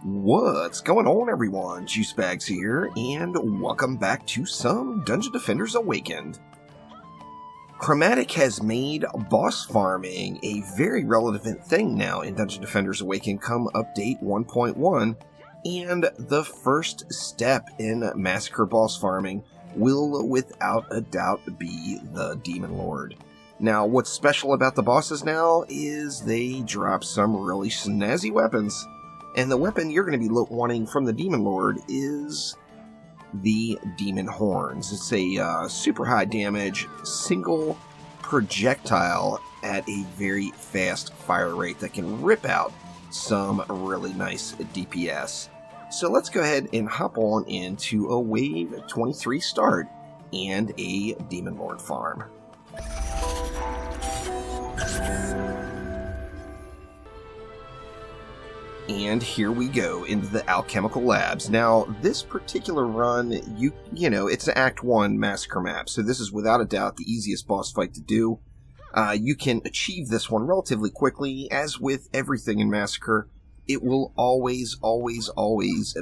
What's going on, everyone? Juicebags here, and welcome back to some Dungeon Defenders Awakened. Chromatic has made boss farming a very relevant thing now in Dungeon Defenders Awakened come update 1.1, and the first step in Massacre boss farming will without a doubt be the Demon Lord. Now, what's special about the bosses now is they drop some really snazzy weapons. And the weapon you're going to be wanting from the Demon Lord is the Demon Horns. It's a super high damage, single projectile at a very fast fire rate that can rip out some really nice DPS. So let's go ahead and hop on into a Wave 23 start and a Demon Lord farm. And here we go into the Alchemical Labs. Now, this particular run, you know, it's an Act 1 Massacre map, so this is without a doubt the easiest boss fight to do. You can achieve this one relatively quickly. As with everything in Massacre, it will always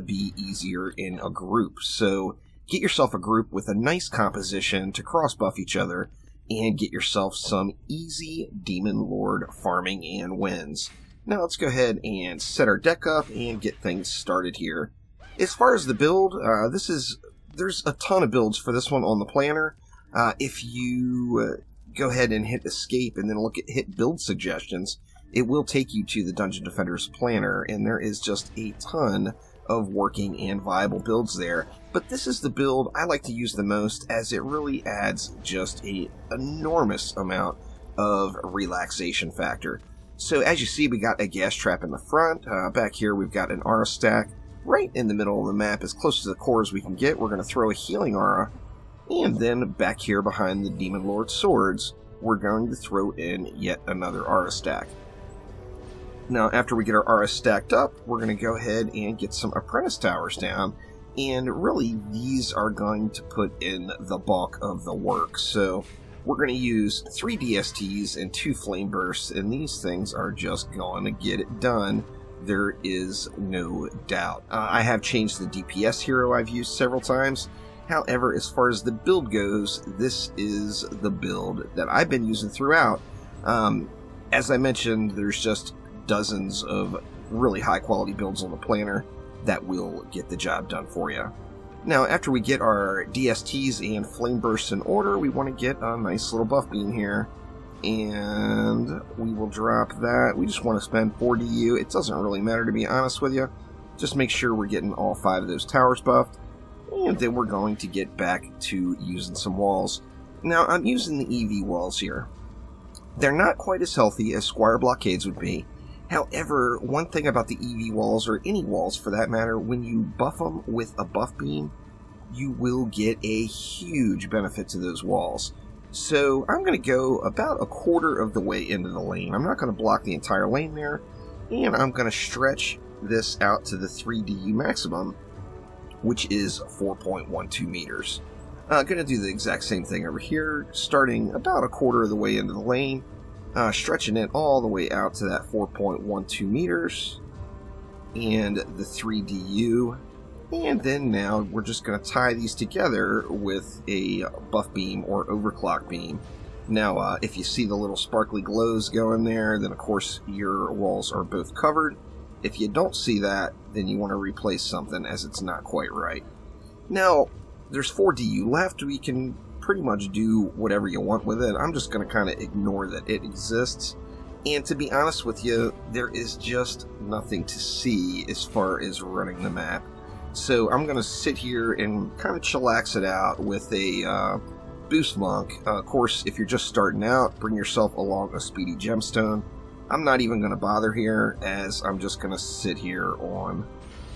be easier in a group. So get yourself a group with a nice composition to cross-buff each other, and get yourself some easy Demon Lord farming and wins. Now let's go ahead and set our deck up and get things started here. As far as the build, there's a ton of builds for this one on the planner. If you go ahead and hit escape and then hit build suggestions, it will take you to the Dungeon Defenders planner, and there is just a ton of working and viable builds there. But this is the build I like to use the most, as it really adds just an enormous amount of relaxation factor. So as you see, we got a gas trap in the front. Back here we've got an aura stack right in the middle of the map, as close to the core as we can get. We're going to throw a healing aura. And then back here behind the Demon Lord swords, we're going to throw in yet another aura stack. Now after we get our aura stacked up, we're going to go ahead and get some apprentice towers down. And really, these are going to put in the bulk of the work. So we're going to use 3 DSTs and 2 Flame Bursts, and these things are just going to get it done. There is no doubt. I have changed the DPS hero I've used several times. However, as far as the build goes, this is the build that I've been using throughout. As I mentioned, there's just dozens of really high-quality builds on the planner that will get the job done for you. Now, after we get our DSTs and Flame Bursts in order, we want to get a nice little buff beam here. And we will drop that. We just want to spend 4 DU. It doesn't really matter, to be honest with you. Just make sure we're getting all 5 of those towers buffed. And then we're going to get back to using some walls. Now, I'm using the EV walls here. They're not quite as healthy as Squire Blockades would be. However, one thing about the EV walls, or any walls for that matter, when you buff them with a buff beam, you will get a huge benefit to those walls. So I'm going to go about a quarter of the way into the lane. I'm not going to block the entire lane there, and I'm going to stretch this out to the 3 DU maximum, which is 4.12 meters. I'm going to do the exact same thing over here, starting about a quarter of the way into the lane. Stretching it all the way out to that 4.12 meters and the 3 DU. And then now we're just going to tie these together with a buff beam or overclock beam. Now, if you see the little sparkly glows going there, then of course your walls are both covered. If you don't see that, then you want to replace something, as it's not quite right. Now, there's 4 DU left. We can pretty much do whatever you want with it. I'm just going to kind of ignore that it exists. And to be honest with you, there is just nothing to see as far as running the map. So I'm going to sit here and kind of chillax it out with a boost monk. Of course, if you're just starting out, bring yourself along a speedy gemstone. I'm not even going to bother here, as I'm just going to sit here on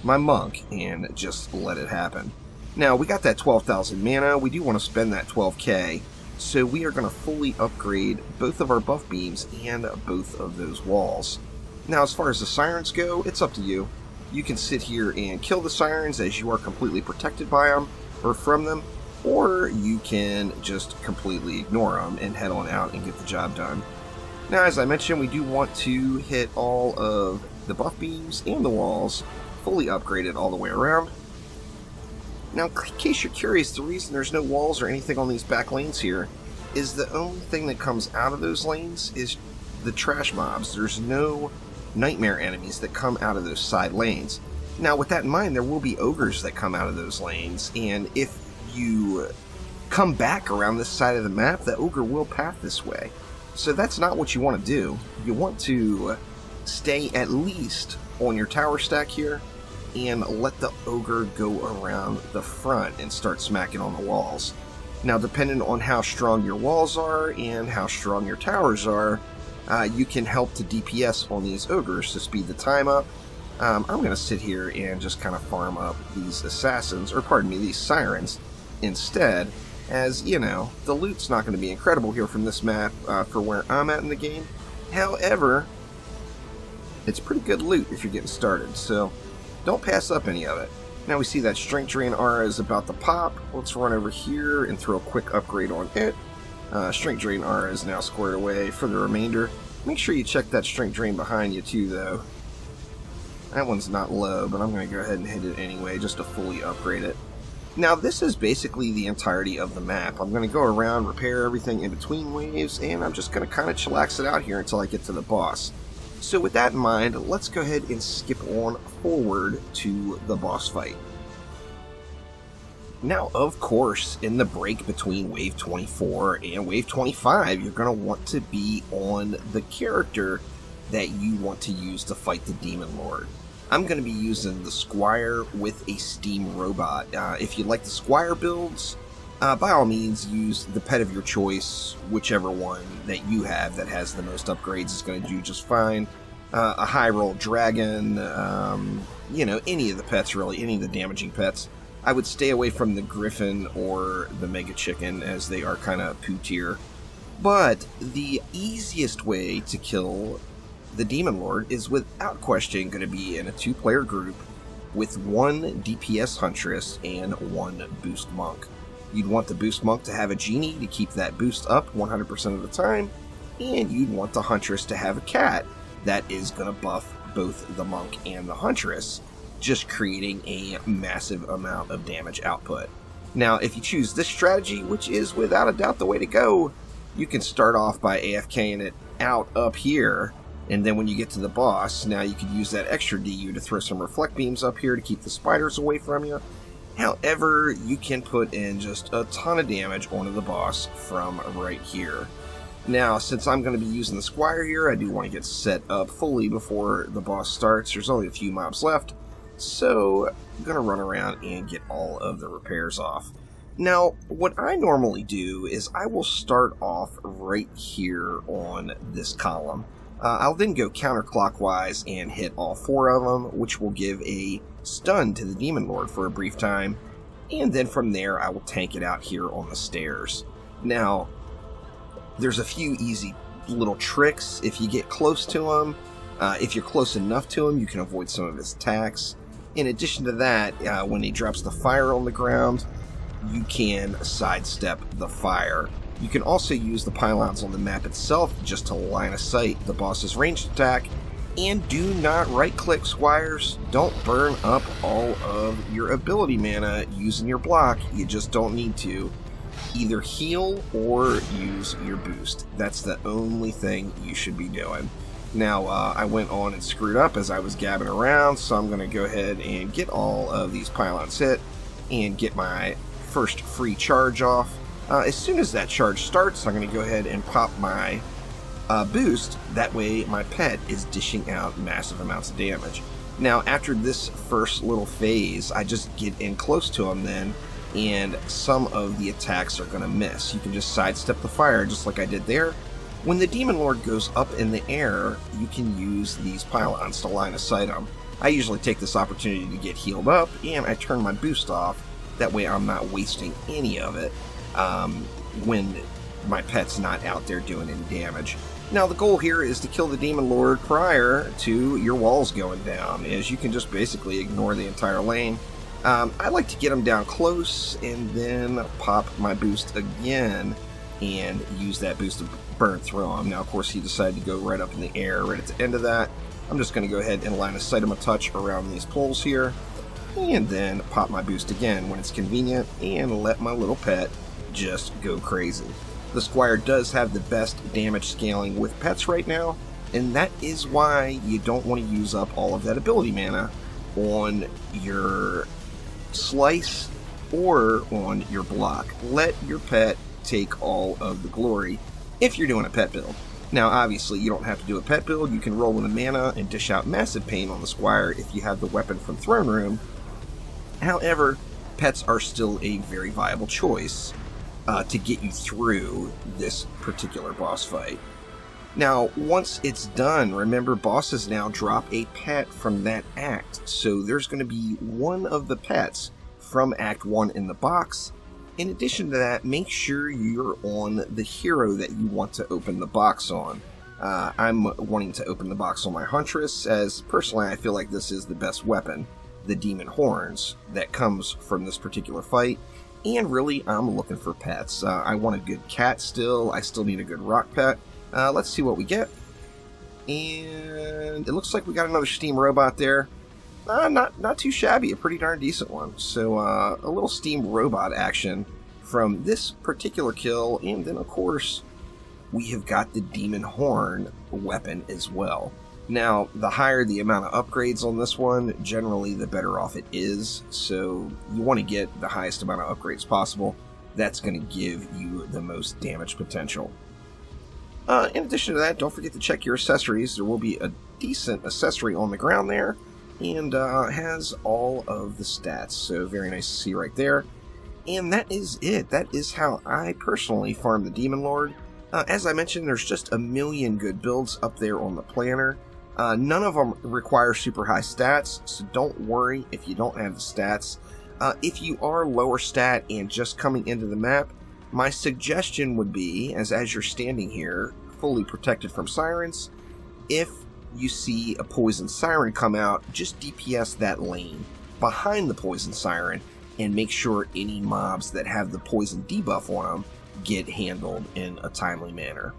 my monk and just let it happen. Now, we got that 12,000 mana. We do want to spend that 12k, so we are going to fully upgrade both of our buff beams and both of those walls. Now, as far as the sirens go, it's up to you. You can sit here and kill the sirens, as you are completely protected by them or from them, or you can just completely ignore them and head on out and get the job done. Now, as I mentioned, we do want to hit all of the buff beams and the walls fully upgraded all the way around. Now, in case you're curious, the reason there's no walls or anything on these back lanes here is the only thing that comes out of those lanes is the trash mobs. There's no nightmare enemies that come out of those side lanes. Now, with that in mind, there will be ogres that come out of those lanes, and if you come back around this side of the map, the ogre will path this way. So that's not what you want to do. You want to stay at least on your tower stack here and let the ogre go around the front and start smacking on the walls. Now, depending on how strong your walls are and how strong your towers are, you can help to DPS on these ogres to speed the time up. I'm going to sit here and just kind of farm up these assassins, or pardon me, these sirens instead, as, you know, the loot's not going to be incredible here from this map for where I'm at in the game. However, it's pretty good loot if you're getting started, so don't pass up any of it. Now we see that Strength Drain aura is about to pop. Let's run over here and throw a quick upgrade on it. Strength Drain aura is now squared away for the remainder. Make sure you check that Strength Drain behind you too, though. That one's not low, but I'm going to go ahead and hit it anyway just to fully upgrade it. Now this is basically the entirety of the map. I'm going to go around, repair everything in between waves, and I'm just going to kind of chillax it out here until I get to the boss. So with that in mind, let's go ahead and skip on forward to the boss fight. Now, of course, in the break between Wave 24 and Wave 25, you're going to want to be on the character that you want to use to fight the Demon Lord. I'm going to be using the Squire with a Steam Robot. If you like the Squire builds, by all means, use the pet of your choice. Whichever one that you have that has the most upgrades is going to do just fine. A high roll dragon, you know, any of the pets really, any of the damaging pets. I would stay away from the Griffin or the Mega Chicken, as they are kind of poo tier. But the easiest way to kill the Demon Lord is without question going to be in a 2-player group with 1 DPS Huntress and 1 Boost Monk. You'd want the Boost Monk to have a genie to keep that boost up 100% of the time, and you'd want the Huntress to have a cat that is going to buff both the Monk and the Huntress, just creating a massive amount of damage output. Now, if you choose this strategy, which is without a doubt the way to go, you can start off by AFKing it out up here, and then when you get to the boss, now you could use that extra DU to throw some reflect beams up here to keep the spiders away from you. However, you can put in just a ton of damage onto the boss from right here. Now, since I'm going to be using the Squire here, I do want to get set up fully before the boss starts. There's only a few mobs left, so I'm going to run around and get all of the repairs off. Now, what I normally do is I will start off right here on this column. I'll then go counterclockwise and hit all 4 of them, which will give a stun to the Demon Lord for a brief time, and then from there I will tank it out here on the stairs. Now, there's a few easy little tricks. If you get close to him, if you're close enough to him, you can avoid some of his attacks. In addition to that, when he drops the fire on the ground, you can sidestep the fire. You can also use the pylons on the map itself just to line of sight the boss's ranged attack. And do not right-click, Squires. Don't burn up all of your ability mana using your block. You just don't need to. Either heal or use your boost. That's the only thing you should be doing. Now, I went on and screwed up as I was gabbing around, so I'm going to go ahead and get all of these pylons hit and get my first free charge off. As soon as that charge starts, I'm going to go ahead and pop my boost. That way my pet is dishing out massive amounts of damage. Now, after this first little phase, I just get in close to him then, and some of the attacks are going to miss. You can just sidestep the fire just like I did there. When the Demon Lord goes up in the air, you can use these pylons to line of sight him. I usually take this opportunity to get healed up, and I turn my boost off. That way I'm not wasting any of it when my pet's not out there doing any damage. Now, the goal here is to kill the Demon Lord prior to your walls going down, as you can just basically ignore the entire lane. I like to get him down close and then pop my boost again and use that boost to burn through him. Now, of course, he decided to go right up in the air right at the end of that. I'm just going to go ahead and line of sight them a touch around these poles here, and then pop my boost again when it's convenient, and let my little pet just go crazy. The Squire does have the best damage scaling with pets right now, and that is why you don't want to use up all of that ability mana on your slice or on your block. Let your pet take all of the glory if you're doing a pet build. Now, obviously, you don't have to do a pet build. You can roll in the mana and dish out massive pain on the Squire if you have the weapon from Throne Room. However, pets are still a very viable choice to get you through this particular boss fight. Now, once it's done, remember, bosses now drop a pet from that act, so there's going to be one of the pets from Act 1 in the box. In addition to that, make sure you're on the hero that you want to open the box on. I'm wanting to open the box on my Huntress, as personally I feel like this is the best weapon, the Demon Horns, that comes from this particular fight. And really, I'm looking for pets. I want a good cat still. I still need a good rock pet. Let's see what we get. And it looks like we got another steam robot there. Not too shabby, a pretty darn decent one. So a little steam robot action from this particular kill. And then, of course, we have got the Demon Horn weapon as well. Now, the higher the amount of upgrades on this one, generally the better off it is. So you want to get the highest amount of upgrades possible. That's going to give you the most damage potential. In addition to that, don't forget to check your accessories. There will be a decent accessory on the ground there, and has all of the stats. So very nice to see right there. And that is it. That is how I personally farm the Demon Lord. As I mentioned, there's just a million good builds up there on the planner. None of them require super high stats, so don't worry if you don't have the stats. If you are lower stat and just coming into the map, my suggestion would be, as you're standing here, fully protected from sirens, if you see a poison siren come out, just DPS that lane behind the poison siren and make sure any mobs that have the poison debuff on them get handled in a timely manner.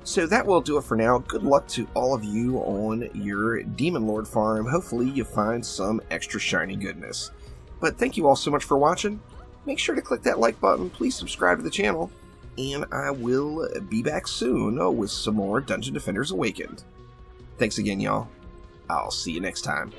So that will do it for now. Good luck to all of you on your Demon Lord farm. Hopefully you find some extra shiny goodness. But thank you all so much for watching. Make sure to click that like button. Please subscribe to the channel. And I will be back soon with some more Dungeon Defenders Awakened. Thanks again, y'all. I'll see you next time.